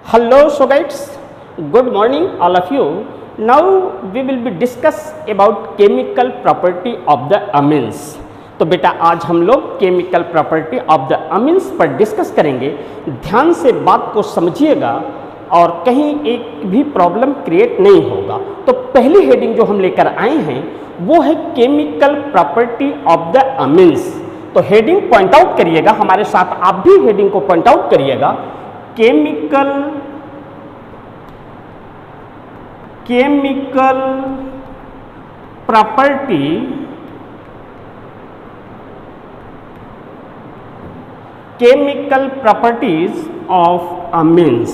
Hello, so guys, good morning all of you. Now we will be discuss about chemical property of the amines. तो बेटा आज हम लोग chemical property of the amines पर discuss करेंगे। ध्यान से बात को समझिएगा और कहीं एक भी प्रॉब्लम क्रिएट नहीं होगा। तो पहली हेडिंग जो हम लेकर आए हैं वो है chemical property of the amines. तो हेडिंग पॉइंट आउट करिएगा, हमारे साथ आप भी हेडिंग को पॉइंट आउट करिएगा। Chemical property chemical properties of amines.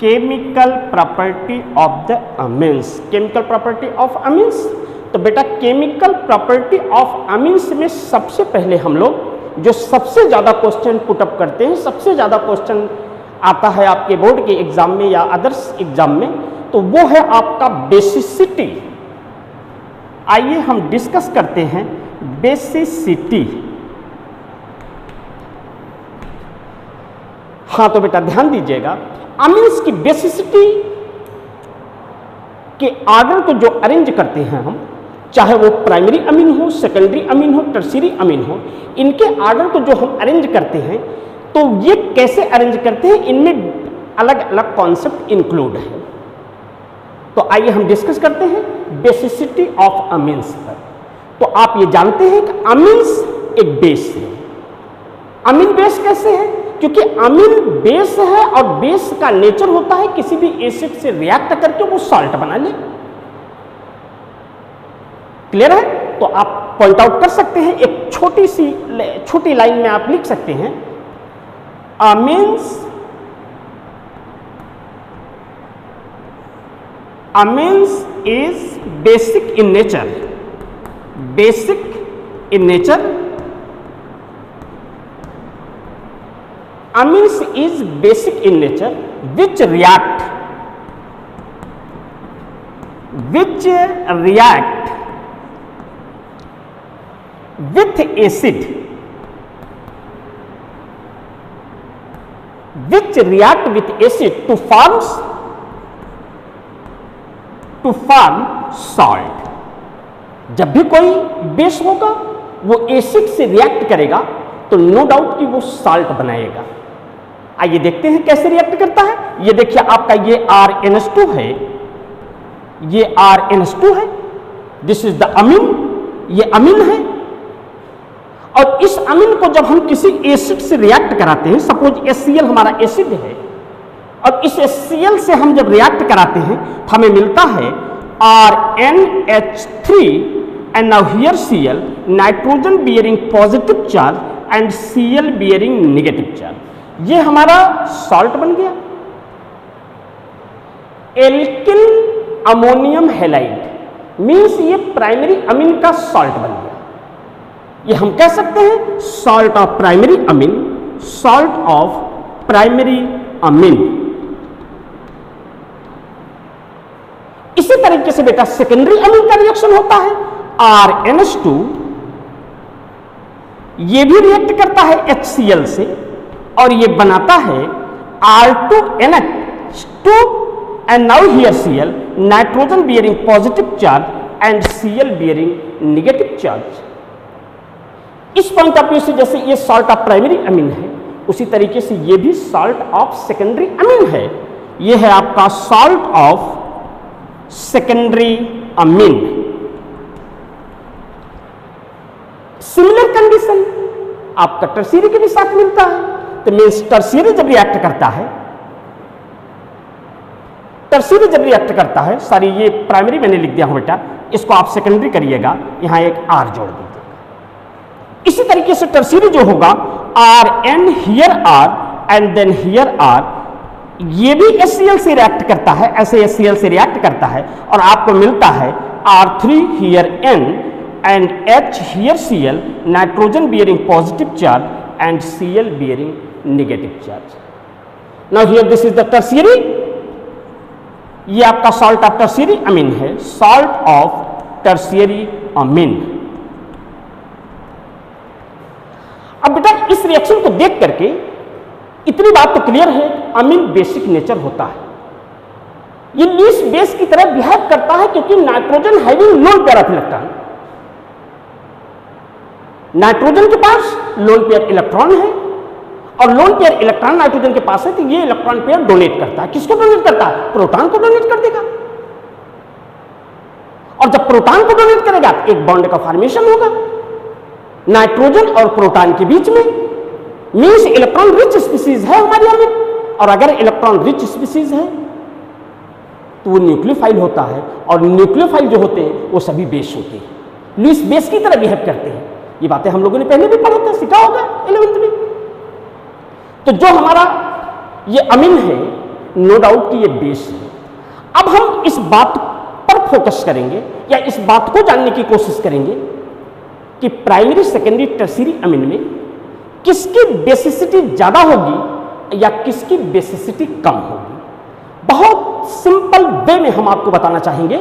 Chemical property of the amines. Chemical property of amines. तो बेटा केमिकल प्रॉपर्टी ऑफ अमीन्स में सबसे पहले हम लोग जो सबसे ज़्यादा क्वेश्चन पुटअप करते हैं, सबसे ज़्यादा क्वेश्चन आता है आपके बोर्ड के एग्जाम में या अदर्स एग्जाम में, तो वो है आपका बेसिसिटी। आइए हम डिस्कस करते हैं बेसिसिटी। हाँ तो बेटा ध्यान दीजिएगा, अमीन्स की बेसिसिटी के आर्डर को जो अरेंज करते हैं हम, चाहे वो प्राइमरी अमीन हो, सेकेंडरी अमीन हो, टर्शियरी अमीन हो, इनके आर्डर को जो हम अरेंज करते हैं तो ये कैसे अरेंज करते हैं, इनमें अलग अलग कॉन्सेप्ट इंक्लूड है। तो आइए हम डिस्कस करते हैं बेसिसिटी ऑफ अमीन्स पर। तो आप ये जानते हैं कि अमीन्स एक बेस है। अमीन बेस कैसे है? क्योंकि अमीन बेस है और बेस का नेचर होता है किसी भी एसिड से रिएक्ट करके वो सॉल्ट बना ले। क्लियर है? तो आप पॉइंट आउट कर सकते हैं, एक छोटी लाइन में आप लिख सकते हैं, amines is basic in nature. Basic in nature. Amines is basic in nature which react with acid, which react with acid to form salt। जब भी कोई बेस होगा वो एसिड से रिएक्ट करेगा तो नो डाउट कि वो साल्ट बनाएगा। आइए देखते हैं कैसे रिएक्ट करता है। ये देखिए आपका ये RNH2 है, ये RNH2 है, दिस इज द अमीन, ये अमीन है। और इस अमीन को जब हम किसी एसिड से रिएक्ट कराते हैं, सपोज HCl हमारा एसिड है, और इस HCl से हम जब रिएक्ट कराते हैं तो हमें मिलता है RNH3 and now here Cl, nitrogen bearing positive charge and Cl bearing negative charge. ये हमारा सॉल्ट बन गया। एल्किल अमोनियम हैलाइड मीन्स ये प्राइमरी अमीन का सॉल्ट बन गया। ये हम कह सकते हैं salt of primary Amin, salt of primary अमीन। इसी तरीके से बेटा सेकेंडरी अमीन का रिएक्शन होता है RNH2, ये भी रिएक्ट करता है HCl से और ये बनाता है R2NH2 and now here Cl, nitrogen bearing positive charge and Cl bearing negative charge. इस पॉइंट ऑफ व्यू से जैसे ये सॉल्ट ऑफ प्राइमरी अमीन है, उसी तरीके से ये भी सॉल्ट ऑफ सेकेंडरी अमीन है। ये है आपका salt of secondary amine. Similar condition आपका टर्शियरी के भी साथ मिलता है। तो मीन्स टर्शियरी जब रिएक्ट करता है, सॉरी ये प्राइमरी मैंने लिख दिया हूं बेटा, इसको आप सेकेंडरी करिएगा, यहां एक R जोड़ दीजिए। इसी तरीके से टर्शियरी जो होगा RN here R and then here R, ये भी HCl से रिएक्ट करता है, ऐसे HCl से रिएक्ट करता है और आपको मिलता है R3 here N and H here Cl, nitrogen bearing positive charge and Cl bearing negative charge. Now here this is the tertiary, ये आपका सॉल्ट ऑफ टर्शियरी अमीन है, सॉल्ट ऑफ टर्शियरी अमीन। अब बेटा इस रिएक्शन को देख करके इतनी बात तो क्लियर है, अमीन बेसिक नेचर होता है, ये लीस्ट बेस की तरह बिहेव करता है क्योंकि nitrogen having lone pair of electron, nitrogen के पास लोन पेयर इलेक्ट्रॉन है और लोन पेयर इलेक्ट्रॉन नाइट्रोजन के पास है, तो ये इलेक्ट्रॉन पेयर डोनेट करता है। किसको डोनेट करता है? प्रोटॉन को डोनेट कर देगा। और जब प्रोटॉन को डोनेट करेगा तो एक बॉन्ड का फॉर्मेशन होगा नाइट्रोजन और प्रोटॉन के बीच में, मींस इलेक्ट्रॉन रिच स्पीसीज है हमारे अमीन। और अगर इलेक्ट्रॉन रिच स्पीसीज है तो वो न्यूक्लियोफाइल होता है, और न्यूक्लियोफाइल जो होते हैं वो सभी बेस होते हैं, लुईस बेस की तरह बिहेव करते हैं। ये बातें हम लोगों ने पहले भी पढ़ा था, सीखा होगा 11th में। तो जो हमारा ये अमीन है, नो डाउट कि ये बेस है। अब हम इस बात पर फोकस करेंगे या इस बात को जानने की कोशिश करेंगे कि प्राइमरी, सेकेंडरी, टर्शियरी अमीन में किसकी बेसिसिटी ज्यादा होगी या किसकी बेसिसिटी कम होगी। बहुत सिंपल वे में हम आपको बताना चाहेंगे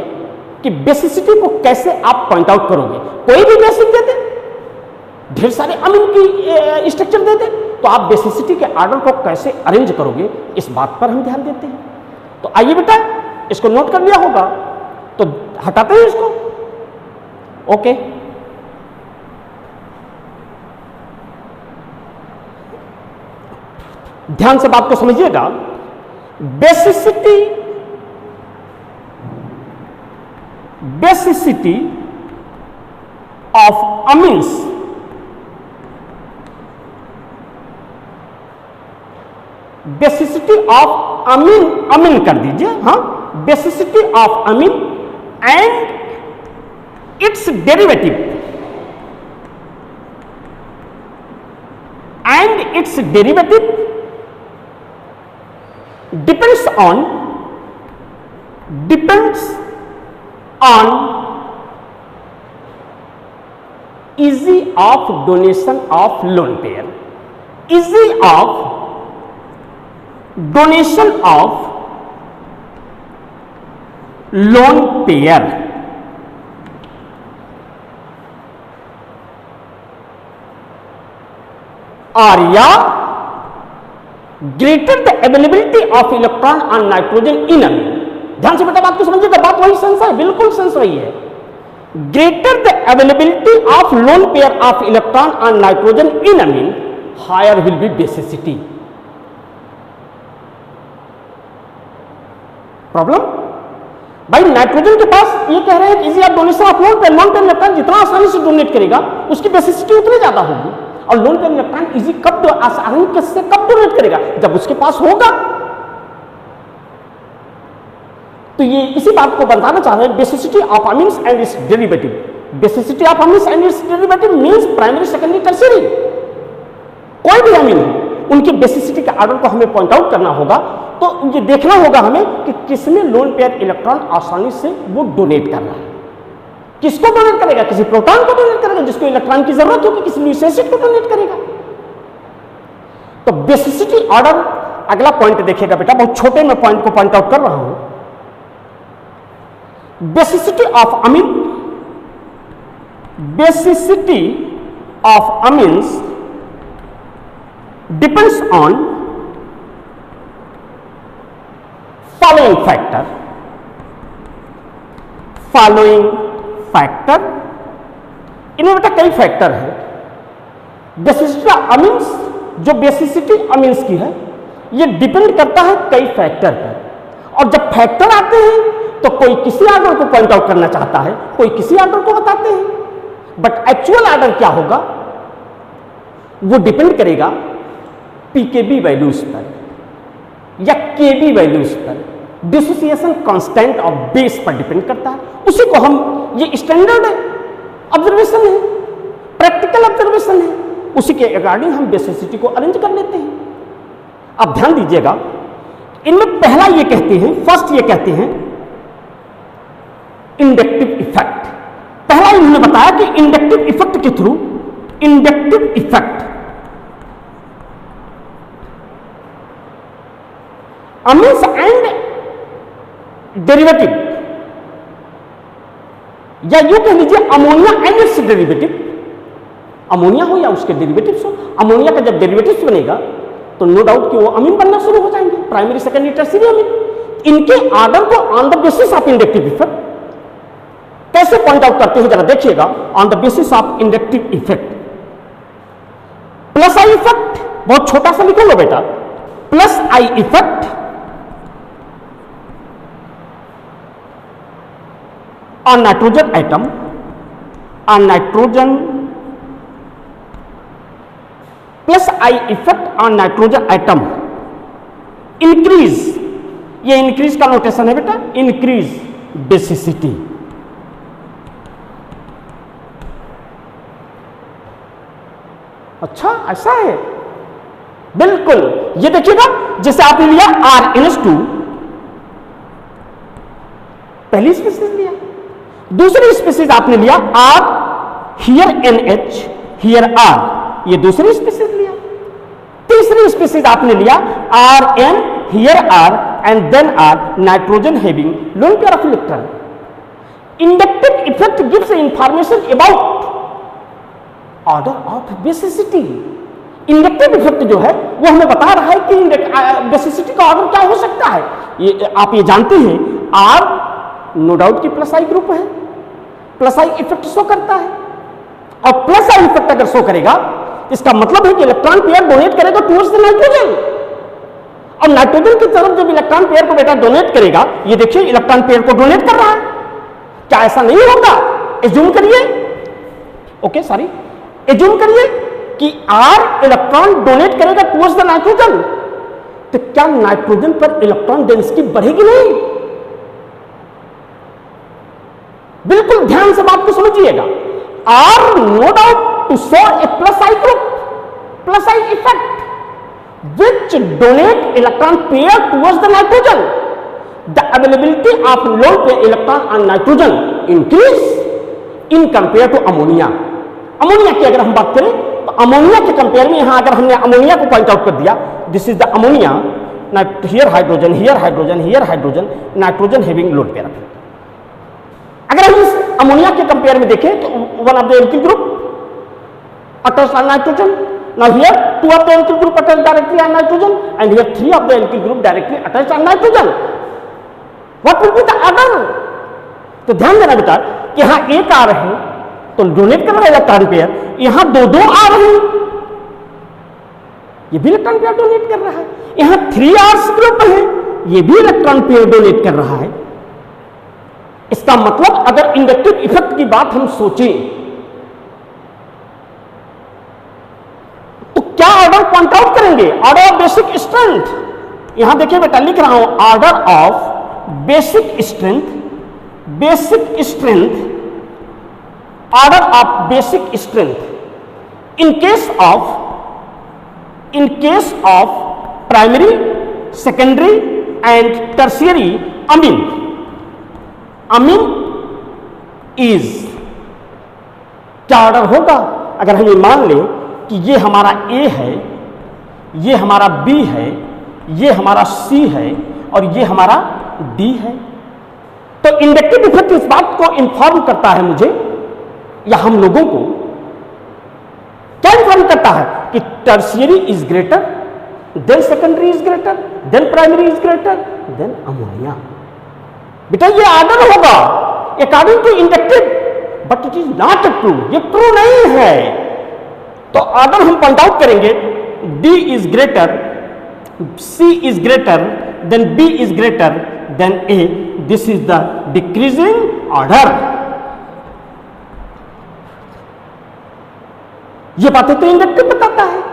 कि बेसिसिटी को कैसे आप पॉइंट आउट करोगे। कोई भी बेसिक दे दे, ढेर सारे अमीन की स्ट्रक्चर दे दे, तो आप बेसिसिटी के ऑर्डर को कैसे अरेंज करोगे, इस बात पर हम ध्यान देते हैं। तो आइए बेटा, इसको नोट कर लिया होगा तो हटाते हैं इसको। ओके, ध्यान से बात को समझिएगा। Basicity of amines basicity of amine कर दीजिए, हाँ, basicity of amine and its derivative depends on easy of donation of lone pair, easy of donation of lone pair, और या greater the availability of electron on nitrogen in amine. ध्यान से बेटा बात को समझिएगा, बात वही सेंस है, बिल्कुल सेंस वही है। Greater the availability of lone pair of electron on nitrogen in amine, higher will be basicity. Problem भाई, नाइट्रोजन के पास ये कह रहे हैं easy of donation of lone pair electron जितना आसानी से डोनेट करेगा उसकी बेसिसिटी उतनी ज्यादा होगी। और लोन पेयर इलेक्ट्रॉन इजी कब आसानी से कब डोनेट करेगा? जब उसके पास होगा। तो ये इसी बात को बताना चाह रहे हैं, basicity of amines and its derivative. Basicity of amines and its derivative means primary, secondary, tertiary. कोई भी अमीन उनकी बेसिसिटी के ऑर्डर को हमें पॉइंट आउट करना होगा, तो ये देखना होगा हमें कि किसमें लोन पेयर इलेक्ट्रॉन आसानी से वो डोनेट कर रहा है। किसको डोनेट करेगा? किसी प्रोटॉन को डोनेट करेगा जिसको इलेक्ट्रॉन की जरूरत होगी, किसी लुईस एसिड को डोनेट करेगा। तो बेसिसिटी ऑर्डर, अगला पॉइंट देखिएगा बेटा, बहुत छोटे में पॉइंट को पॉइंट आउट कर रहा हूं। Basicity of amine, basicity of amines depends on following factor. इनमें बेटा कई फैक्टर है। बेसिसिटी अमीन्स, जो बेसिसिटी अमीन्स की है, ये डिपेंड करता है कई फैक्टर पर। और जब फैक्टर आते हैं तो कोई किसी ऑर्डर को पॉइंट आउट करना चाहता है, कोई किसी ऑर्डर को बताते हैं, बट एक्चुअल ऑर्डर क्या होगा वो डिपेंड करेगा पीकेबी वैल्यूज पर या केबी वैल्यूज पर। डिसोसिएशन कांस्टेंट ऑफ बेस पर डिपेंड करता है। उसी को हम, ये स्टैंडर्ड ऑब्जर्वेशन है, प्रैक्टिकल ऑब्जर्वेशन है, उसी के अकॉर्डिंग हम बेसिसिटी को अरेंज कर लेते हैं। अब ध्यान दीजिएगा, इनमें पहला ये कहते हैं, फर्स्ट ये कहते हैं इंडक्टिव इफेक्ट। पहला इन्होंने बताया कि इंडक्टिव इफेक्ट के through, inductive effect amines and derivative, या यूं कह लीजिए ammonia and its derivative ammonia हो या उसके डेरिवेटिव्स हो। अमोनिया का जब डेरिवेटिव्स बनेगा तो नो डाउट कि वो अमीन बनना शुरू हो जाएंगे, प्राइमरी सेकेंडरी टर्शियरी अमीन। इनके ऑर्डर को on the basis of inductive effect कैसे पॉइंट आउट करते हैं जरा देखिएगा। On the basis of inductive effect, plus I effect बहुत छोटा सा लिखूंगा बेटा, plus I effect on nitrogen atom, on nitrogen plus I effect on nitrogen atom increase, ये increase का नोटेशन है बेटा, increase basicity। अच्छा ऐसा है, बिल्कुल। ये देखिएगा जैसे आपने लिया RNH2, पहली स्पीसीज लिया, दूसरी स्पीसीज आपने लिया R, here NH, here R, ये दूसरी स्पीसीज लिया, तीसरी स्पीसीज आपने लिया RN, here R and then R, nitrogen having lone pair of electron. Inductive effect gives information about order of basicity. Inductive effect जो है वो हमें बता रहा है कि बेसिसिटी का ऑर्डर क्या हो सकता है। ये आप ये जानते हैं, R नो डाउट की प्लस आई ग्रुप है, प्लस आई इफेक्ट शो करता है, और प्लस आई इफेक्ट अगर शो करेगा इसका मतलब है कि इलेक्ट्रॉन पेयर डोनेट करेगा टुवर्ड्स द नाइट्रोजन, और नाइट्रोजन की तरफ जब इलेक्ट्रॉन पेयर को बेटा डोनेट करेगा, ये देखिए इलेक्ट्रॉन पेयर को डोनेट कर रहा है, क्या ऐसा नहीं होगा? एज्यूम करिए, ओके सॉरी, एज्यूम करिए कि R इलेक्ट्रॉन डोनेट करेगा टुवर्ड्स द नाइट्रोजन, तो क्या नाइट्रोजन पर इलेक्ट्रॉन डेंसिटी बढ़ेगी? नहीं। बिल्कुल ध्यान से बात को समझिएगा। R no doubt to show a plus I group, plus I effect which donate electron pair towards the nitrogen. The availability of lone pair electron on nitrogen increase in compare to ammonia. Ammonia की अगर हम बात करें तो ammonia के compare में यहां अगर हमने अमोनिया को पॉइंट आउट कर दिया, this is the ammonia, here hydrogen, here hydrogen, here hydrogen, nitrogen having lone pair. अगर हम इस अमोनिया के कंपेयर में देखें तो one of the alkyl group attached on nitrogen, now here two of the alkyl group attached directly on nitrogen and here three of the alkyl group directly attached on nitrogen. What will be the order? तो ध्यान देना बेटा कि यहां एक आ रहे हैं तो डोनेट कर रहा है इलेक्ट्रॉन पेयर, यहां दो आ रहे हैं, ये भी इलेक्ट्रॉन पेयर डोनेट कर रहा है, यहां 3R ग्रुप है, ये भी इलेक्ट्रॉन पेयर डोनेट कर रहा है। इसका मतलब अगर इंडक्टिव इफेक्ट की बात हम सोचें तो क्या ऑर्डर पॉइंट आउट करेंगे? Order of basic strength. यहां देखिए बेटा लिख रहा हूं order of basic strength, basic strength, order of basic strength in case of primary, secondary and tertiary amine. Amine is क्या ऑर्डर होगा? अगर हम ये मान लें कि ये हमारा A है, ये हमारा B है, ये हमारा C है और ये हमारा D है, तो इंडक्टिव इफेक्ट इस बात को इंफॉर्म करता है मुझे या हम लोगों को, क्या इंफॉर्म करता है कि tertiary is greater than secondary is greater than primary is greater than ammonia. बेटा ये ऑर्डर होगा according to inductive, but it is not true, ये ट्रू नहीं है। तो ऑर्डर हम पॉइंट आउट करेंगे, D is greater, C is greater than B is greater than A, this is the decreasing order. ये बातें तो इंडक्टिव बताता है।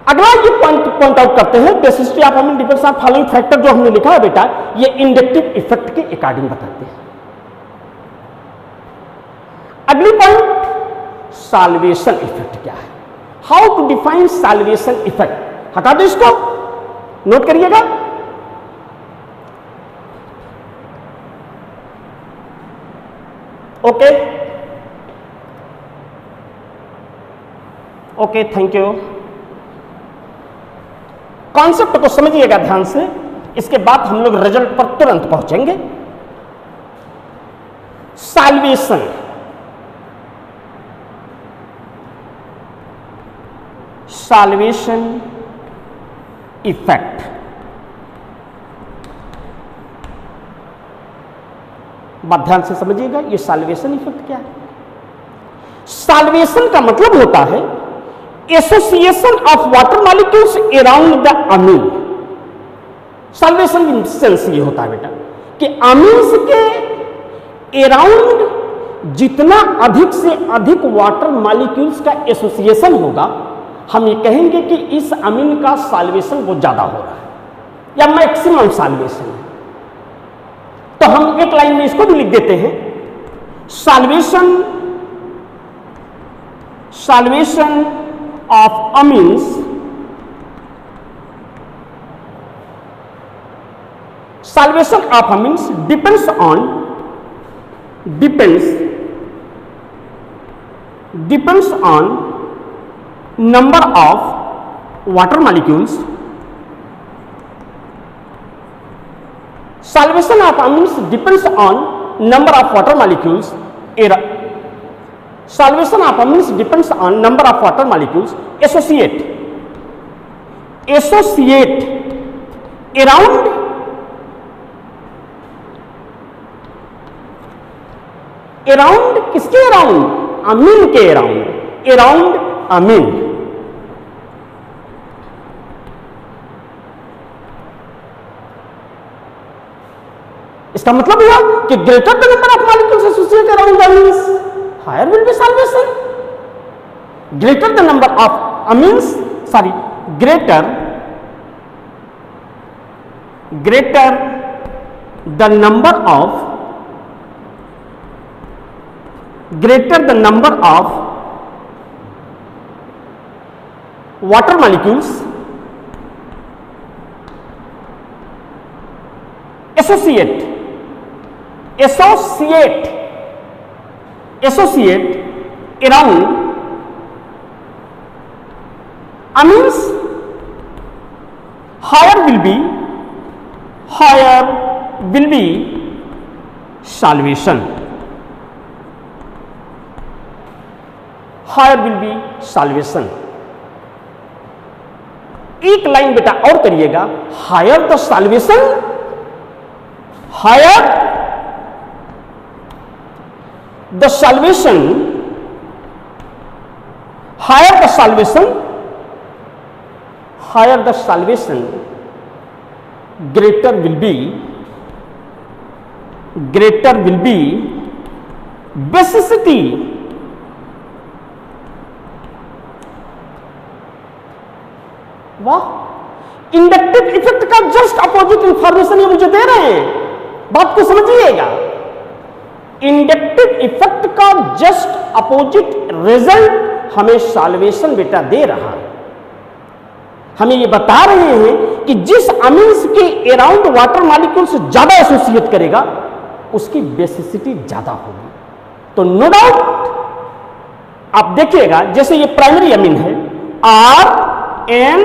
अगला ये पॉइंट आउट करते हैं basicity of amine depends on following factor, जो हमने लिखा है बेटा ये इंडक्टिव इफेक्ट के अकॉर्डिंग बताते हैं। अगली पॉइंट सॉल्वेशन इफेक्ट क्या है? How to define solvation effect? हटा दो इसको, नोट करिएगा। Okay okay, thank you. Concept को समझिएगा ध्यान से, इसके बाद हम लोग रिजल्ट पर तुरंत पहुंचेंगे। Solvation solvation effect. बात ध्यान से समझिएगा, ये साल्वेशन इफेक्ट क्या है? साल्वेशन का मतलब होता है association of water molecules around the amine. Solvation sense ये होता है बेटा कि अमीन्स के अराउंड जितना अधिक से अधिक वाटर मॉलिक्यूल्स का एसोसिएशन होगा, हम ये कहेंगे कि इस अमीन का साल्वेशन बहुत ज्यादा हो रहा है या मैक्सिमम साल्वेशन है। तो हम एक लाइन में इसको भी लिख देते हैं, solvation of amines salvation of amines depends on number of water molecules. Salvation of amines depends on number of water molecules. Salvation of amines depends on number of water molecules associate around किसके around? Amine के around amine. इसका मतलब हुआ कि greater the number of molecules associate around amines, higher will be solvation. Greater the number of amines, sorry, greater the number of water molecules associate around amines, higher will be salvation. Higher will be salvation. एक line बेटा और करिएगा, higher the solvation, higher the solvation, higher the solvation, higher the solvation, greater will be basicity. वाह, inductive effect का just opposite information ये मुझे दे रहे हैं, बात को समझिएगा। इंडक्टिव इफेक्ट का जस्ट अपोजिट रिजल्ट हमें साल्वेशन बेटा दे रहा है। हमें ये बता रहे हैं कि जिस अमीन्स के अराउंड वाटर मॉलिक्यूल्स ज्यादा एसोसिएट करेगा उसकी बेसिसिटी ज्यादा होगी। तो नो डाउट आप देखिएगा, जैसे ये प्राइमरी अमीन है RN,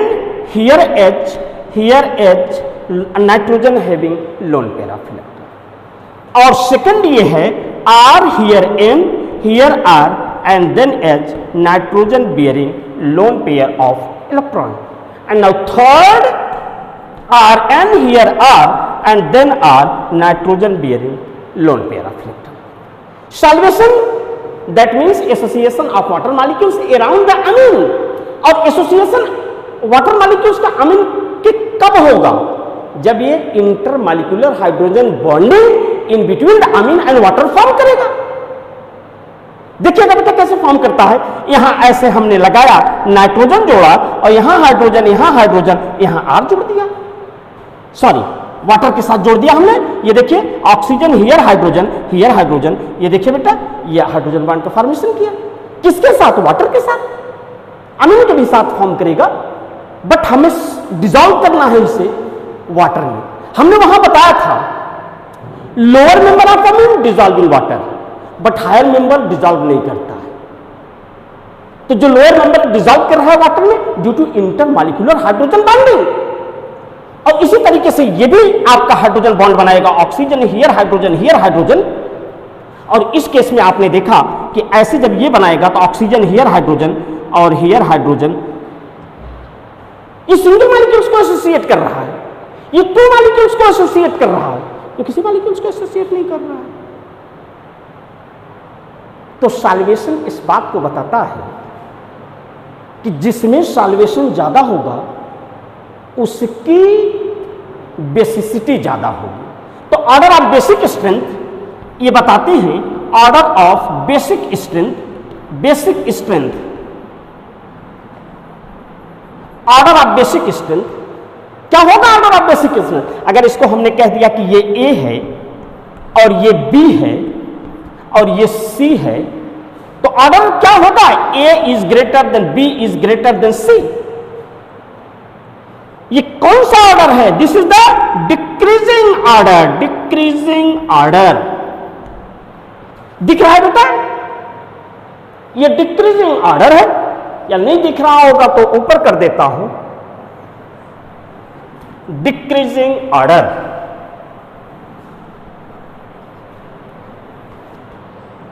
here H nitrogen having lone pair of electron, और सेकंड ये है R, here N, here R and then H nitrogen bearing loan pair of electron, and now third RN, here R and then R nitrogen bearing loan pair of electron. Salvation, that means association of water molecules around the amine, और association water molecules का amine के कब होगा? जब ये intermolecular hydrogen bonding in between the amine and water form करेगा। देखिएगा बेटा कैसे फॉर्म करता है। यहां ऐसे हमने लगाया, नाइट्रोजन जोड़ा और यहां हाइड्रोजन, यहां R जोड़ दिया, सॉरी वाटर के साथ जोड़ दिया हमने। ये देखिए ऑक्सीजन, हियर हाइड्रोजन, ये देखिए बेटा ये हाइड्रोजन बॉन्ड का फॉर्मेशन किया, किसके साथ? वाटर के साथ, अमीन के भी साथ फॉर्म करेगा, बट हमें डिसॉल्व करना है इसे वाटर में। हमने वहां बताया था lower member of amine dissolve in water, but higher member dissolve नहीं करता है। तो जो लोअर मेंबर डिसॉल्व कर रहा है वाटर में due to intermolecular hydrogen bonding, और इसी तरीके से ये भी आपका हाइड्रोजन बॉन्ड बनाएगा, ऑक्सीजन हियर हाइड्रोजन, और इस केस में आपने देखा कि ऐसे जब ये बनाएगा तो ऑक्सीजन हियर हाइड्रोजन और हियर हाइड्रोजन, ये सिंगल मॉलिक्यूल्स को एसोसिएट कर रहा है, ये 2 मॉलिक्यूल्स को एसोसिएट कर रहा है, ये किसी मॉलिक्यूल्स को एसोसिएट नहीं कर रहा है। तो सॉल्वेशन इस बात को बताता है कि जिसमें सॉल्वेशन ज्यादा होगा उसकी बेसिसिटी ज्यादा होगी। तो ऑर्डर ऑफ बेसिक स्ट्रेंथ ये बताते हैं, order of basic strength, order of basic strength क्या होगा? ऑर्डर ऑफ बेसिक स्ट्रेंथ, अगर इसको हमने कह दिया कि ये ए है और ये बी है और ये सी है, तो ऑर्डर क्या होगा? A is greater than B is greater than C. ये कौन सा ऑर्डर है? This is the decreasing order, decreasing order. दिख रहा है बेटा? ये डिक्रीजिंग ऑर्डर है, या नहीं दिख रहा होगा तो ऊपर कर देता हूं, डिक्रीजिंग ऑर्डर।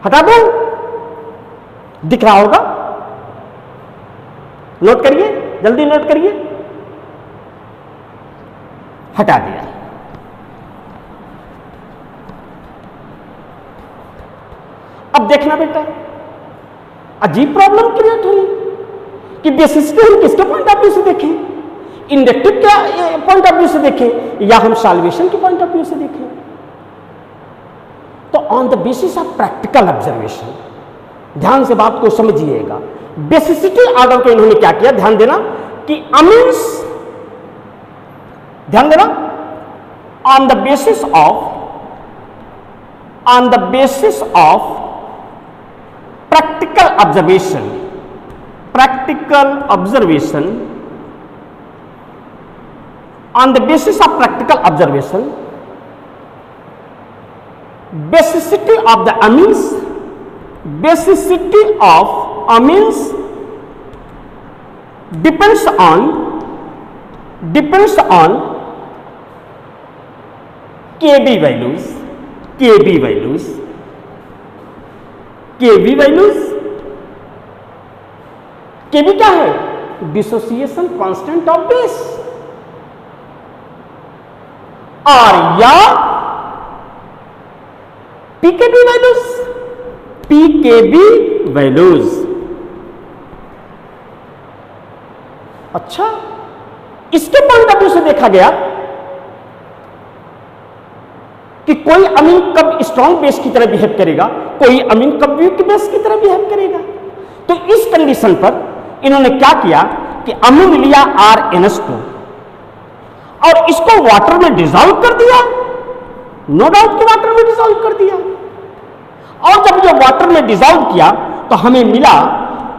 हटा दो, दिख रहा होगा, नोट करिए, जल्दी नोट करिए। हटा दिया। अब देखना बेटा, अजीब प्रॉब्लम क्रिएट हुई कि बेसिसिटी हम किसके पॉइंट ऑफ व्यू से देखें, इंडक्टिव के पॉइंट ऑफ व्यू से देखें या हम सॉल्वेशन के पॉइंट ऑफ व्यू से देखें। तो on the basis of practical observation, ध्यान से बात को समझिएगा। बेसिसिटी ऑर्डर को इन्होंने क्या किया, ध्यान देना कि अमीन्स, ध्यान देना, on the basis of practical observation, on the basis of practical observation, basicity of the amines, depends on KB values, KB क्या है? डिसोसिएशन कांस्टेंट ऑफ बेस, और या पीकेबी वैल्यूज। अच्छा, इसके पॉइंट ऑफ व्यू से देखा गया कि कोई अमीन कब स्ट्रॉन्ग बेस की तरह बिहेव करेगा, कोई अमीन कब वीक बेस की तरह बिहेव करेगा। तो इस कंडीशन पर इन्होंने क्या किया कि अमीन लिया RNS2 और इसको वाटर में डिसॉल्व कर दिया, नो डाउट कि वाटर में डिसॉल्व कर दिया। और जब ये वाटर में डिसॉल्व किया तो हमें मिला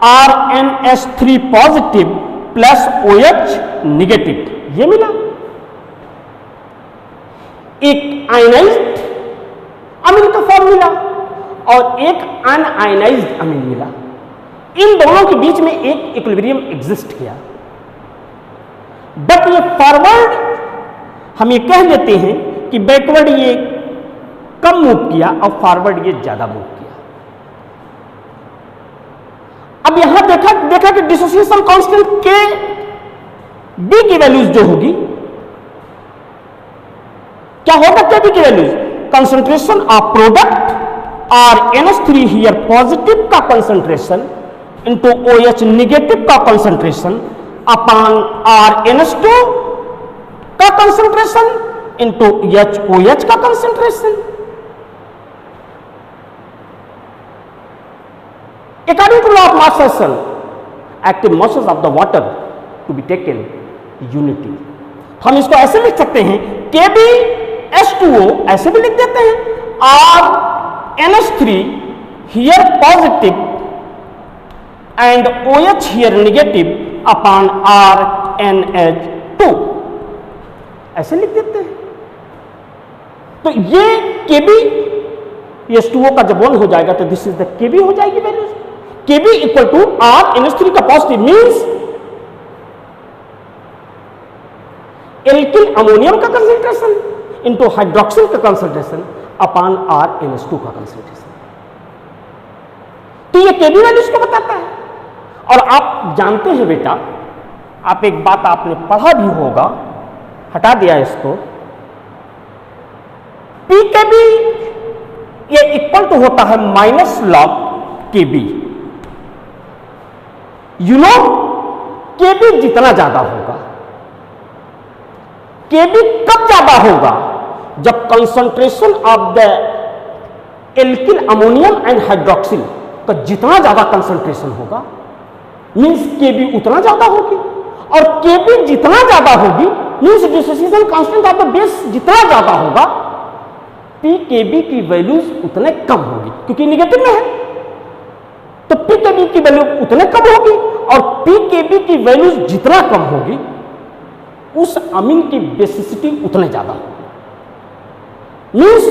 RNS3 positive plus OH negative, ये मिला। एक आयनाइज्ड अमीन का फॉर्म मिला और एक अनआयनाइज्ड अमीन मिला। इन दोनों के बीच में एक इक्विलिब्रियम एग्जिस्ट किया। बट ये फॉरवर्ड हम ये कह देते हैं कि बैकवर्ड ये कम मूव किया और फॉरवर्ड ये ज्यादा मूव किया। अब यहां देखा कि डिसोसिएशन कांस्टेंट के बी की वैल्यूज जो होगी, क्या होगा केबी की values? Concentration of product RNS3 here positive का कंसंट्रेशन इनटू OH निगेटिव का कंसंट्रेशन अपॉन RNS2 का कंसंट्रेशन इनटू OH का concentration. According to law of mass action, active masses of the water to be taken unity। हम इसको ऐसे लिख सकते हैं, KbH2O ऐसे भी लिख देते हैं, RNS3 here positive and OH here negative upon RNH2 ऐसे लिख देते हैं। तो ये KbH2O का जब 1 हो जाएगा तो दिस इज द KB हो जाएगी values. KB equal to RNH3 का पॉजिटिव मीन्स एल्किल अमोनियम का कंसंट्रेशन इनटू हाइड्रोक्सिल का कंसंट्रेशन अपॉन RNH2 का कंसंट्रेशन। तो ये KB वैल्यूज को बताता है। और आप जानते हैं बेटा, आप एक बात आपने पढ़ा भी होगा, हटा दिया इसको, पी के बी ये इक्वल टू होता है माइनस लॉग के बी। यू नो के बी जितना ज्यादा होगा, के बी कब ज्यादा होगा, जब concentration of the alkyl ammonium and hydroxyl का जितना ज्यादा कंसंट्रेशन होगा मींस के बी उतना ज्यादा होगी, और के बी जितना ज्यादा होगी means dissociation constant of the base जितना ज्यादा होगा, पी के बी की वैल्यूज उतने कम होगी, क्योंकि निगेटिव में है तो पी के बी की वैल्यू उतने कम होगी, और पी के बी की वैल्यूज जितना कम होगी उस अमीन की बेसिसिटी उतने ज्यादा होगी। मींस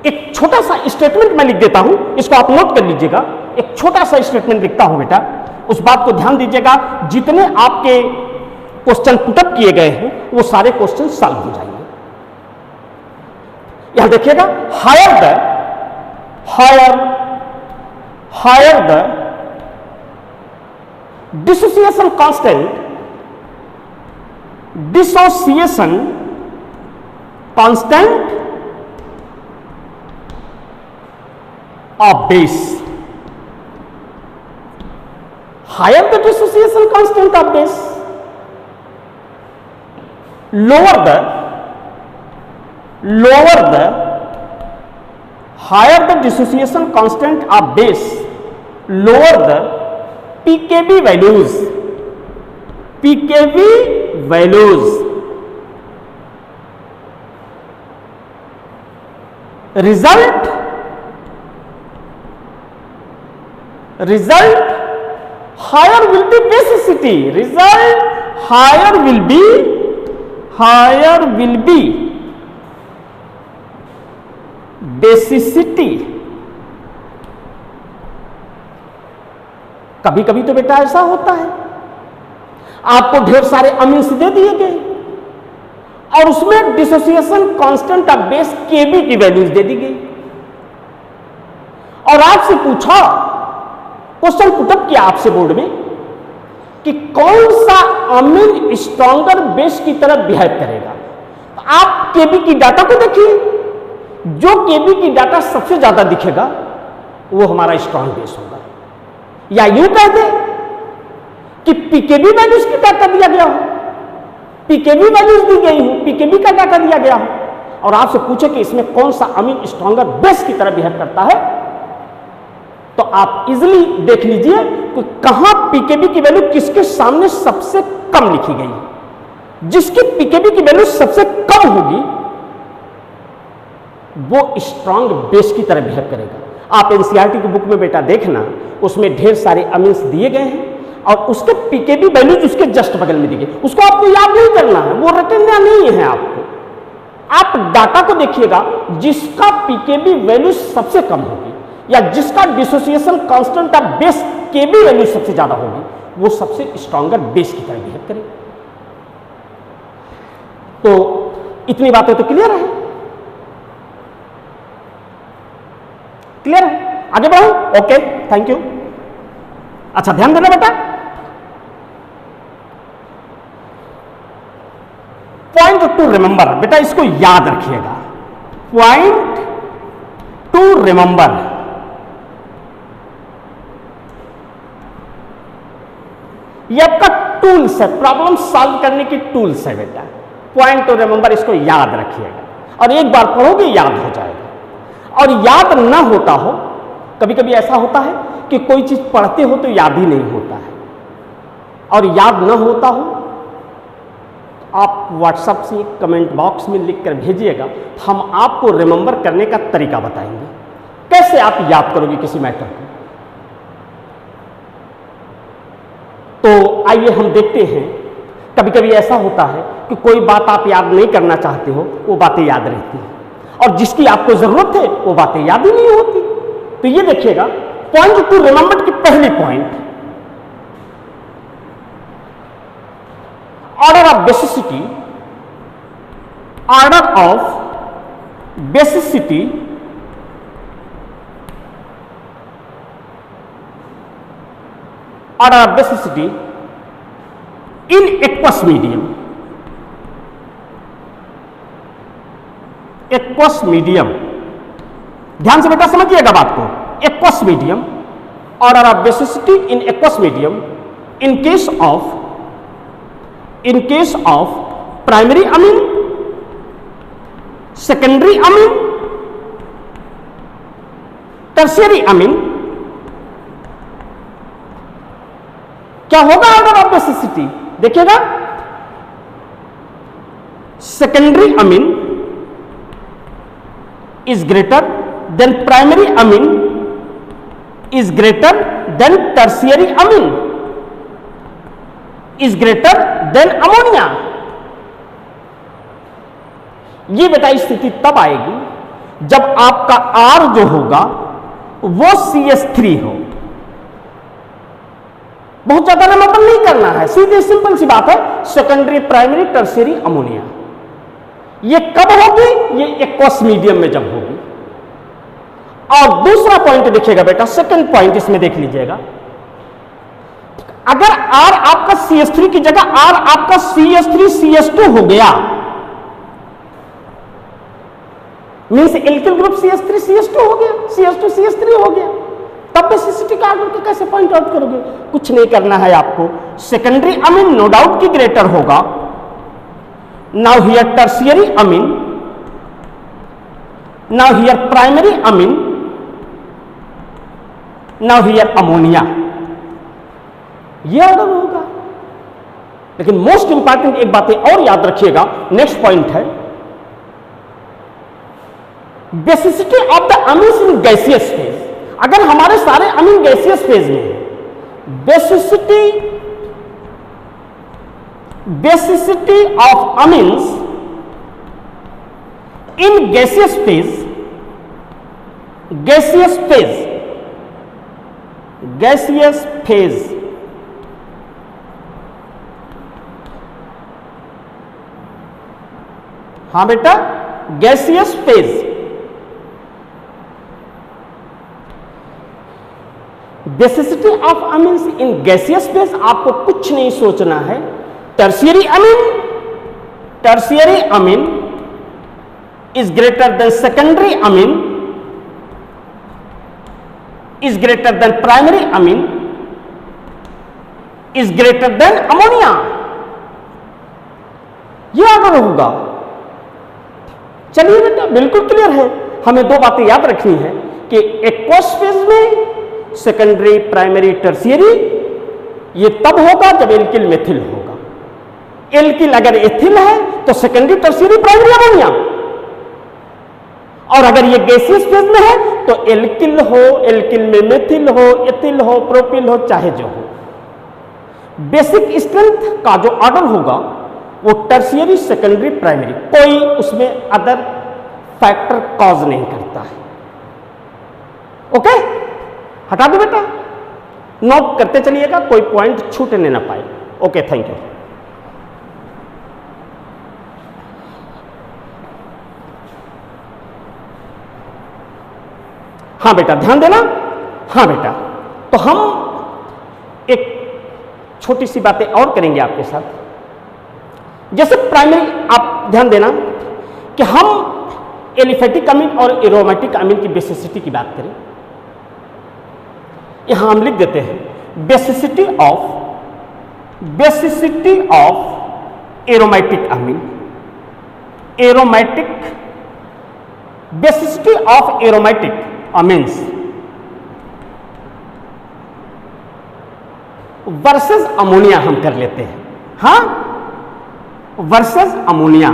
एक छोटा सा स्टेटमेंट मैं लिख देता हूं, इसको आप नोट कर लीजिएगा, एक छोटा सा स्टेटमेंट लिखता हूं बेटा, उस बात को ध्यान दीजिएगा, जितने आपके क्वेश्चन पुटअप किए गए हैं वो सारे क्वेश्चन सॉल्व हो जाएंगे। यहां देखिएगा, higher the dissociation constant of base, higher the dissociation constant of base, lower the higher the dissociation constant of base, lower the pKb values, result higher will be basicity, higher will be basicity। कभी कभी तो बेटा ऐसा होता है, आपको ढेर सारे अमीन्स दे दिए गए और उसमें डिसोसिएशन कांस्टेंट ऑफ बेस केबी की वैल्यूज दे दी गई, और आपसे पूछा, क्वेश्चन पुटअप किया आपसे बोर्ड में कि कौन सा अमीन स्ट्रॉन्गर बेस की तरह बिहेव करेगा। तो आप केबी की डाटा को देखिए, जो केबी की डाटा सबसे ज्यादा दिखेगा वो हमारा स्ट्रॉन्ग बेस होगा, या यूं कह दे कि पीकेबी वैल्यूज की डाटा दिया गया हो, पीकेबी वैल्यूज दी गई हो, पीकेबी का डाटा दिया गया हो, और आपसे पूछे कि इसमें कौन सा अमीन स्ट्रॉन्गर बेस की तरह बिहेव करता है, तो आप इजीली देख लीजिए कि कहां पीकेबी की वैल्यू किसके सामने सबसे कम लिखी गई है। जिसकी पीकेबी की वैल्यू सबसे कम होगी वो स्ट्रांग बेस की तरह बिहेव करेगा। आप एनसीईआरटी की बुक में बेटा देखना, उसमें ढेर सारे अमीन्स दिए गए हैं और उसके पीकेबी वैल्यूज उसके जस्ट बगल में दी गई, उसको आपको याद नहीं करना है, वो रटना नहीं है आपको। आप डाटा को देखिएगा, जिसका पीकेबी वैल्यू सबसे कम होगी या जिसका dissociation constant of base KB value सबसे ज्यादा होगी, वो सबसे स्ट्रॉन्गर बेस की तरह बिहेव करेगा। तो इतनी बातें तो क्लियर है, क्लियर है? आगे बढ़ो। Okay, thank you. अच्छा, ध्यान देना बेटा, पॉइंट टू रिमेंबर, बेटा इसको याद रखिएगा, पॉइंट टू रिमेंबर। ये आपका टूल्स है, प्रॉब्लम सॉल्व करने की टूल्स है बेटा, पॉइंट टू रिमेंबर, इसको याद रखिएगा और एक बार पढ़ोगे याद हो जाएगा। और याद ना होता हो, कभी कभी ऐसा होता है कि कोई चीज पढ़ते हो तो याद ही नहीं होता है, और याद ना होता हो तो आप व्हाट्सएप से कमेंट बॉक्स में लिख कर भेजिएगा, हम आपको रिमेंबर करने का तरीका बताएंगे, कैसे आप याद करोगे किसी मैटर को। तो आइए हम देखते हैं, कभी कभी ऐसा होता है कि कोई बात आप याद नहीं करना चाहते हो, वो बातें याद रहती हैं, और जिसकी आपको जरूरत है वो बातें याद ही नहीं होती। तो ये देखिएगा, पॉइंट टू रिमेंबर की पहली point, order of basicity, order of basicity order of basicity in aqueous medium, aqueous medium, ध्यान से बेटा समझिएगा बात को, एक्वस मीडियम और are basicity in aqueous medium in case of primary amine, secondary amine, tertiary amine, क्या होगा order of basicity? देखिएगा, secondary amine is greater than primary amine is greater than tertiary amine is greater than ammonia। ये बेटा स्थिति तब आएगी जब आपका R जो होगा वो CH3 हो। बहुत ज्यादा नमन नहीं करना है, सीधे सिंपल सी बात है, सेकेंडरी, प्राइमरी, टर्शियरी अमोनिया। ये कब होगी? ये एक्वस मीडियम में जब होगी। और दूसरा पॉइंट देखिएगा बेटा, सेकंड पॉइंट इसमें देख लीजिएगा, अगर R आपका CH3 की जगह R आपका CH3 CH2 हो गया, means alkyl group CH3 CH2 हो गया, CH2 CH3 हो गया, तब बेसिसिटी का ऑर्डर को कैसे पॉइंट आउट करोगे? कुछ नहीं करना है आपको, सेकेंडरी अमीन नो डाउट की ग्रेटर होगा। Now here tertiary amine, now here primary amine, now here ammonia, ये ऑर्डर होगा। लेकिन मोस्ट इंपॉर्टेंट एक बात और याद रखिएगा, नेक्स्ट पॉइंट है basicity of the amines in gaseous phase. अगर हमारे सारे अमीन गैसियस फेज में है, basicity of amines in gaseous phase, gaseous phase हां बेटा, gaseous phase, basicity of amines in gaseous phase, आपको कुछ नहीं सोचना है। Tertiary amine is greater than secondary amine is greater than primary amine is greater than ammonia, ये order होगा। चलिए बेटा, बिल्कुल क्लियर है। हमें दो बातें याद रखनी है कि एक्वस फेज में सेकेंडरी, प्राइमरी, टर्शियरी, ये तब होगा जब एल्किल मेथिल होगा। एल्किल अगर एथिल है तो सेकेंडरी, टर्शियरी, प्राइमरी अमोनिया, और अगर ये गैसियस फेज में है तो एल्किल हो, एल्किल में मेथिल हो, एथिल हो, प्रोपिल हो, चाहे जो हो, बेसिक स्ट्रेंथ का जो ऑर्डर होगा वो टर्शियरी, सेकेंडरी, प्राइमरी, कोई उसमें अदर फैक्टर कॉज नहीं करता है। ओके, हटा दो बेटा, नोट करते चलिएगा, कोई पॉइंट छूटने ना पाए। Okay, thank you. हाँ बेटा, ध्यान देना। हाँ बेटा, तो हम एक छोटी सी बातें और करेंगे आपके साथ। जैसे प्राइमरी, आप ध्यान देना कि हम एलिफेटिक अमीन और एरोमेटिक अमीन की बेसिसिटी की बात करें। यहां हम लिख देते हैं basicity of aromatic amine, basicity of aromatic amines versus ammonia हम कर लेते हैं। हाँ, वर्सेस अमोनिया।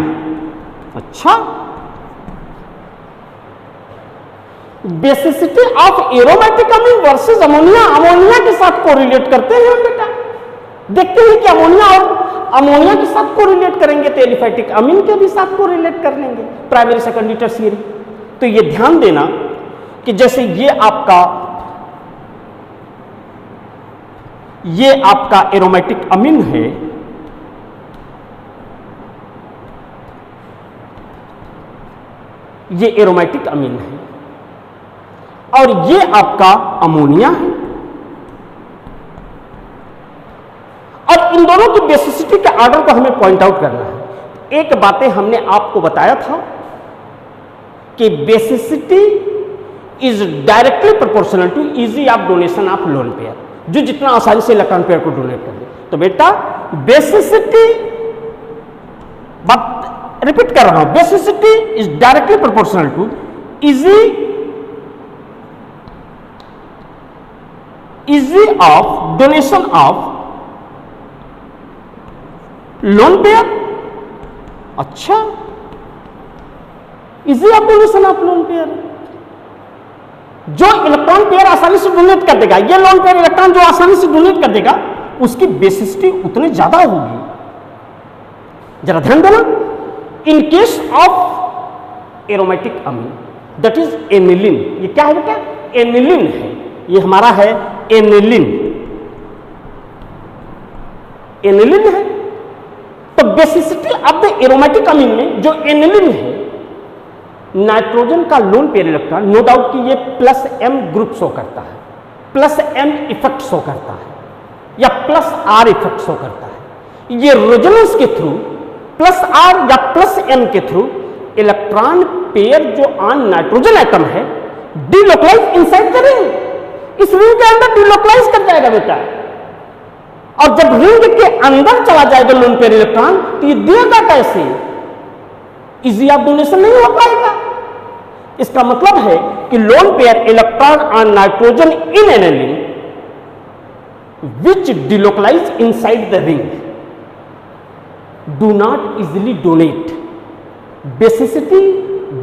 अच्छा, basicity of aromatic amine versus ammonia, ammonia के साथ कोरिलेट करते हैं हम बेटा। देखते हैं कि अमोनिया और अमोनिया के साथ कोरिलेट करेंगे तो एलिफेटिक अमीन के भी साथ कोरिलेट कर लेंगे, प्राइमरी, सेकेंडरी, टर्शियरी। तो ये ध्यान देना कि जैसे ये आपका एरोमेटिक अमीन है, ये एरोमेटिक अमीन है, और ये आपका अमोनिया है, और इन दोनों की बेसिसिटी के ऑर्डर को हमें पॉइंट आउट करना है। एक बातें हमने आपको बताया था कि basicity is directly proportional to easy of donation of lone pair, जो जितना आसानी से इलेक्ट्रॉन पेयर को डोनेट कर दे। तो बेटा बेसिसिटी, बात रिपीट कर रहा हूं, basicity is directly proportional to easy of donation of lone pair. अच्छा, easy of donation of lone pair, जो इलेक्ट्रॉन पेयर आसानी से डोनेट कर देगा, ये लोन पेयर इलेक्ट्रॉन जो आसानी से डोनेट कर देगा, उसकी बेसिसिटी उतनी ज्यादा होगी। जरा ध्यान देना, in case of aromatic amine that is aniline, ये क्या है बेटा? एनिलिन है, ये हमारा है एनिलिन, एनिलिन है। तो basicity of the aromatic amine में जो एनिलिन है, नाइट्रोजन का lone pair electron, no doubt कि ये प्लस एम ग्रुप शो करता है, प्लस एम इफेक्ट शो करता है या प्लस आर इफेक्ट शो करता है। ये रेजोनेंस के थ्रू प्लस आर या प्लस एम के थ्रू इलेक्ट्रॉन पेयर जो ऑन नाइट्रोजन एटम है डिलोकलाइज इनसाइड द रिंग, इस रिंग के अंदर डिलोकलाइज कर जाएगा बेटा। और जब रिंग के अंदर चला जाएगा लोन पेयर इलेक्ट्रॉन, तो ये देगा कैसे? इजी ऑफ डोनेशन नहीं हो पाएगा। इसका मतलब है कि loan pair electron on nitrogen in aniline which delocalize inside the ring do not easily donate, basicity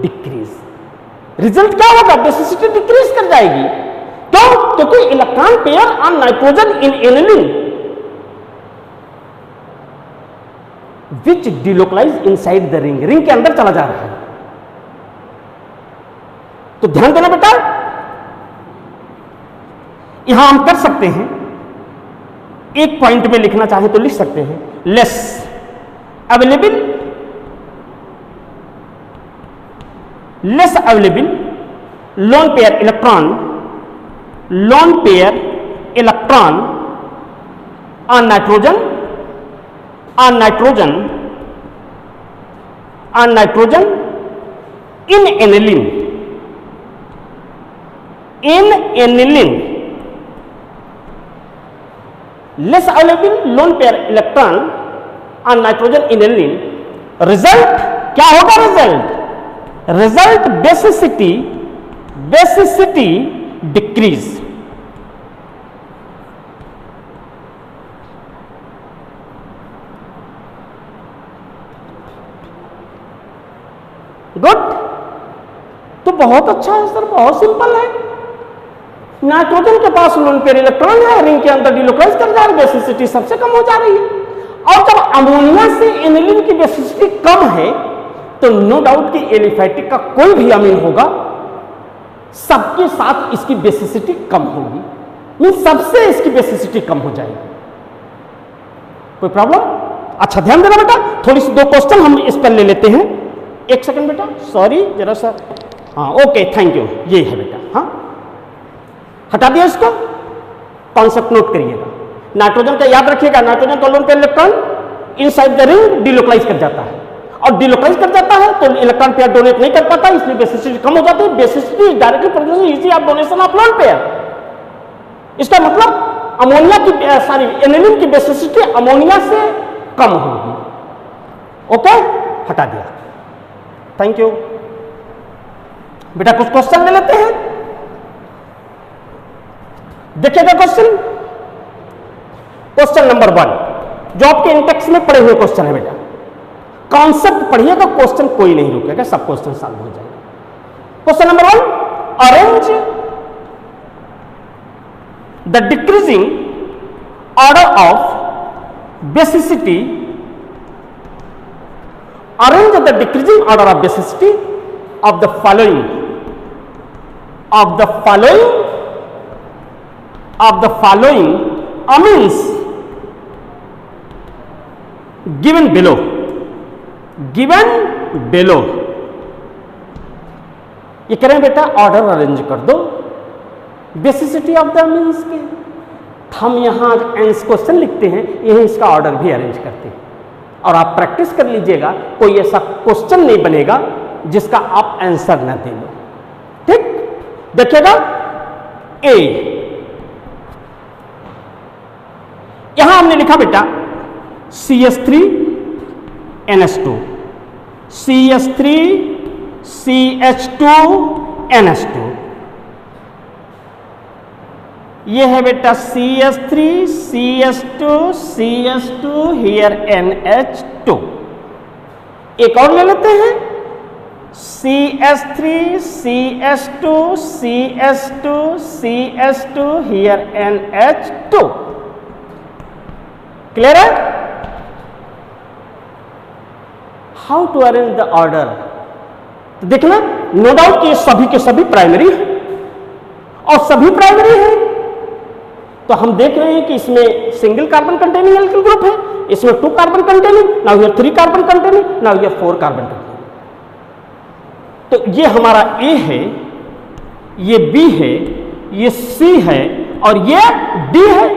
decrease। Result क्या होगा? बेसिसिटी डिक्रीज कर जाएगी। क्यों? क्योंकि electron pair on nitrogen in aniline which delocalise inside the ring, ring के अंदर चला जा रहा है। तो ध्यान देना बेटा, यहां हम कर सकते हैं, एक पॉइंट में लिखना चाहे तो लिख सकते हैं, less available loan pair electron on nitrogen in aniline less available lone pair electron on nitrogen in aniline, result क्या होगा? result basicity decrease। गुड, तो बहुत अच्छा है सर, बहुत सिंपल है। नाइट्रोजन के पास लोन पेयर इलेक्ट्रॉन है, रिंग के अंदर डिलोकलाइज कर जा रही है, बेसिसिटी सबसे कम हो जा रही है। और जब अमोनिया से एनिलिन की बेसिसिटी कम है, तो नो डाउट कि एलिफैटिक का कोई भी अमीन होगा, सबके साथ इसकी बेसिसिटी कम होगी, मीन सबसे इसकी बेसिसिटी कम हो जाएगी। कोई प्रॉब्लम? अच्छा ध्यान देना बेटा, थोड़ी सी दो क्वेश्चन हम इस पर ले लेते हैं। एक सेकंड बेटा, सॉरी जरा सा, हाँ ओके थैंक यू, ये है बेटा, हाँ हटा दिया इसको, कॉन्सेप्ट नोट करिएगा। नाइट्रोजन का याद रखिएगा, नाइट्रोजन का lone pair electron inside the ring delocalise कर जाता है, और डिलोकलाइज कर जाता है तो इलेक्ट्रॉन पेयर डोनेट नहीं कर पाता, इसलिए बेसिसिटी कम हो जाती है। Basicity directly proportional easy of donation of lone pair. इसका मतलब अमोनिया की एनिलिन की बेसिसिटी अमोनिया से कम होगी। ओके, हटा दिया, थैंक यू बेटा। कुछ क्वेश्चन ले लेते हैं, देखिएगा क्वेश्चन। क्वेश्चन नंबर 1 जो आपके इंटेक्स में पढ़े हुए क्वेश्चन है बेटा, कॉन्सेप्ट पढ़िएगा, क्वेश्चन कोई नहीं रुकेगा, सब क्वेश्चन सॉल्व हो जाएगा। Question number 1, arrange the decreasing order of basicity, arrange the decreasing order of basicity of the following amines given below। ये करें बेटा, ऑर्डर अरेंज कर दो बेसिसिटी ऑफ द अमीन्स के। हम यहाँ क्वेश्चन लिखते हैं, यही इसका ऑर्डर भी अरेंज करते हैं। और आप प्रैक्टिस कर लीजिएगा, कोई ऐसा क्वेश्चन नहीं बनेगा जिसका आप आंसर न दे लो। ठीक, देखिएगा ए, यहां हमने लिखा बेटा CH3NH2, CH3CH2NH2, ये है बेटा CH3CH2CH2 हियर NH2। एक और ले लेते हैं CH3CH2CH2CH2 हियर NH2। क्लियर है? How to arrange the order? तो देखना, नो डाउट कि सभी के सभी प्राइमरी है और सभी प्राइमरी है। तो हम देख रहे हैं कि इसमें single carbon containing alkyl group है, इसमें 2 carbon containing, now here 3 carbon containing, now here 4 carbon containing. तो ये हमारा ए है, ये बी है, ये सी है और ये डी है।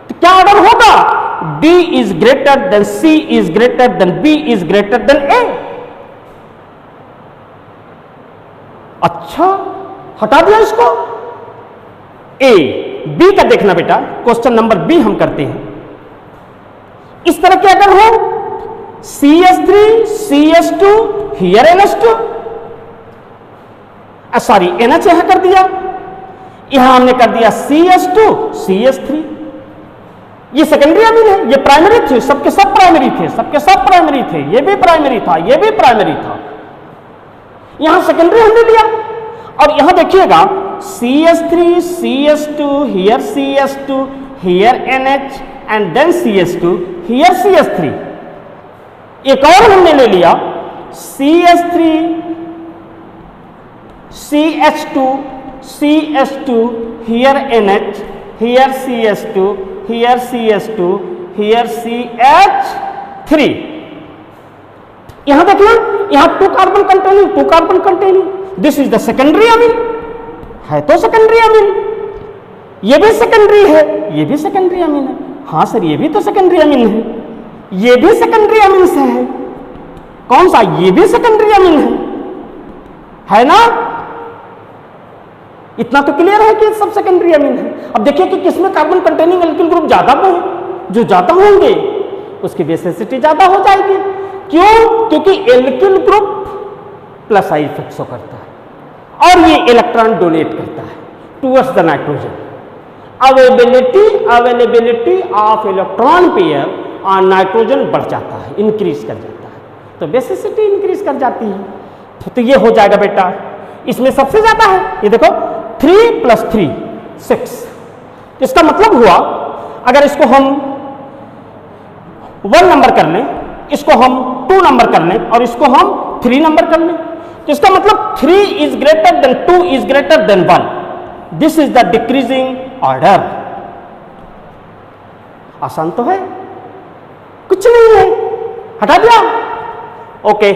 तो क्या ऑर्डर होगा? D is greater than C is greater than B is greater than A। अच्छा, हटा दिया इसको। A, B का देखना बेटा, क्वेश्चन नंबर बी हम करते हैं। इस तरह के अगर हो CH3 CH2 here NH2, sorry NH यहां कर दिया, यहां हमने कर दिया CH2 CH3। ये सेकेंडरी अमीन है, ये प्राइमरी थे, सबके सब प्राइमरी थे, सबके सब प्राइमरी थे, ये भी प्राइमरी था, ये भी प्राइमरी था। यहां सेकेंडरी हमने लिया और यहां देखिएगा CH3 CH2 here CH2 here NH and then CH2 here CH3। एक और हमने ले लिया CH3 CH2 CH2 here NH here CH2 here CH2 here CH3। यहां देखना, यहां 2 carbon containing, 2 carbon containing, this is the secondary amine, है तो सेकेंडरी अमीन। ये भी सेकेंडरी है, ये भी सेकेंडरी अमीन है। हाँ सर, ये भी तो सेकेंडरी अमीन है, ये भी सेकेंडरी अमीन से है। कौन सा? ये भी सेकेंडरी अमीन है ना? इतना तो क्लियर है कि सब सेकेंडरी अमीन है। अब देखिए कि किसमें कार्बन कंटेनिंग एल्किल ग्रुप ज्यादा है, जो ज्यादा होंगे उसकी बेसिसिटी ज्यादा हो जाएगी। क्यों? क्योंकि एल्किल ग्रुप प्लस आई फिक्सो करता है और ये इलेक्ट्रॉन डोनेट करता है towards the nitrogen. Availability of electron pair on nitrogen बढ़ जाता है, इंक्रीज कर जाता है, तो बेसिसिटी इंक्रीज कर जाती है। तो ये हो जाएगा बेटा, इसमें सबसे ज्यादा है, ये देखो 3 + 3 6। इसका मतलब हुआ अगर इसको हम 1 नंबर कर लें, इसको हम 2 नंबर कर लें और इसको हम 3 नंबर कर लें, तो इसका मतलब 3 is greater than 2 is greater than 1। This is the decreasing order. आसान तो है, कुछ नहीं है, हटा दिया। ओके,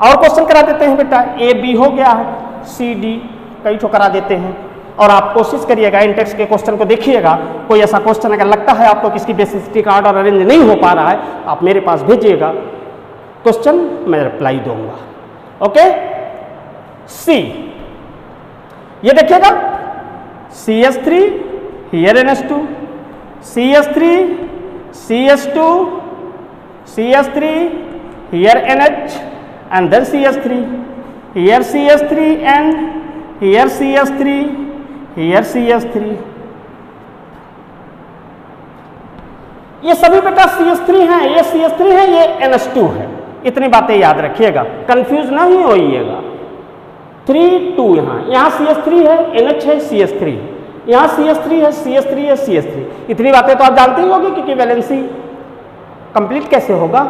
और क्वेश्चन करा देते हैं बेटा। ए बी हो गया है, सी डी कई ठो करा देते हैं। और आप कोशिश करिएगा, इंटेक्स के क्वेश्चन को देखिएगा, कोई ऐसा क्वेश्चन अगर लगता है आपको किसकी बेसिसिटी का ऑर्डर अरेंज नहीं हो पा रहा है, आप मेरे पास भेजिएगा क्वेश्चन, मैं रिप्लाई दूंगा। ओके, सी, ये देखिएगा CH3 here NH2, CH3 CH2 CH3 here NH and then CH3, here CH3 and here CH3, here CH3। ये सभी बेटा CH3 हैं, ये CH3 है, ये NH2 है। इतनी बातें याद रखिएगा, कंफ्यूज नहीं होइएगा। 3 2 यहाँ CH3 है, NH है, CH3 है, यहाँ CH3 है, CH3 है, CH3। इतनी बातें तो आप जानते ही होगी कि वैलेंसी कंप्लीट कैसे होगा।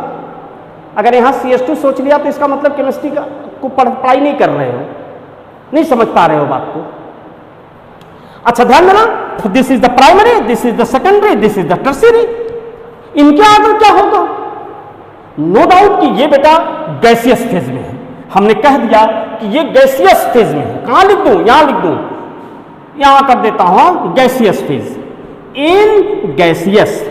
अगर यहाँ CH2 सोच लिया तो इसका मतलब केमिस्ट्री का को पढ़ाई नहीं कर रहे हो, नहीं समझ पा रहे हो बात को। अच्छा ध्यान देना, this is the primary, this is the secondary, this is the tertiary. इनके आगे क्या होगा? नो डाउट कि ये बेटा गैसियस फेज में है। हमने कह दिया कि ये गैसियस फेज में है। कहां लिख दूं? यहां लिख दूं, यहां कर देता हूं gaseous phase. In gaseous,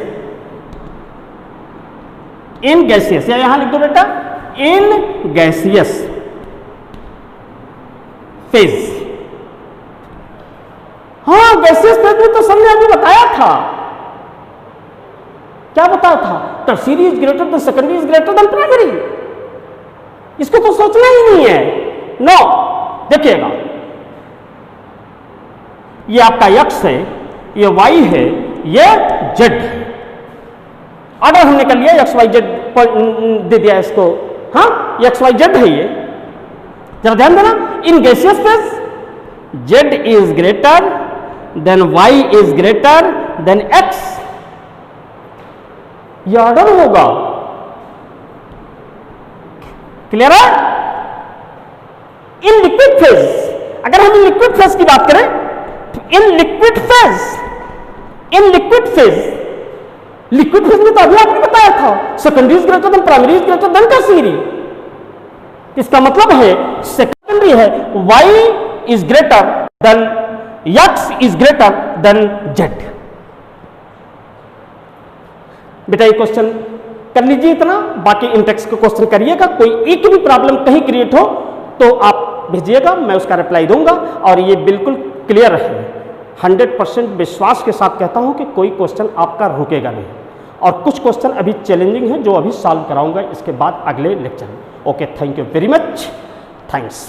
in gaseous, या यहां लिख दो बेटा इन गैसियस फेज। हाँ, गैसियस फेज में तो सर ने अभी बताया था, क्या बताया था? Tertiary is greater than secondary is greater than primary. इसको तो सोचना ही नहीं है। नो, देखिएगा, ये आपका x है, ये y है, ये z है। ऑर्डर हमने कर लिया, एक्स वाई जेड दे दिया इसको। हाँ, एक्स वाई जेड है ये, जरा ध्यान देना। इन gaseous phase z is greater then y is greater then x, ये ऑर्डर होगा। क्लियर है? इन लिक्विड फेज, अगर हम लिक्विड फेज की बात करें, in liquid phase, in liquid phase, liquid phase में तो अभी आपने बताया था secondary is greater than primary is greater then tertiary. इसका मतलब है सेकेंडरी है y is greater then x is greater then z। बेटा ये क्वेश्चन कर लीजिए इतना, बाकी इन टेक्स्ट का क्वेश्चन करिएगा। कोई एक भी प्रॉब्लम कहीं क्रिएट हो तो आप भेजिएगा, मैं उसका रिप्लाई दूंगा। और ये बिल्कुल क्लियर है, 100% विश्वास के साथ कहता हूं कि कोई क्वेश्चन आपका रुकेगा नहीं। और कुछ क्वेश्चन अभी चैलेंजिंग है जो अभी सॉल्व कराऊंगा इसके बाद अगले लेक्चर में। Okay, thank you very much, thanks.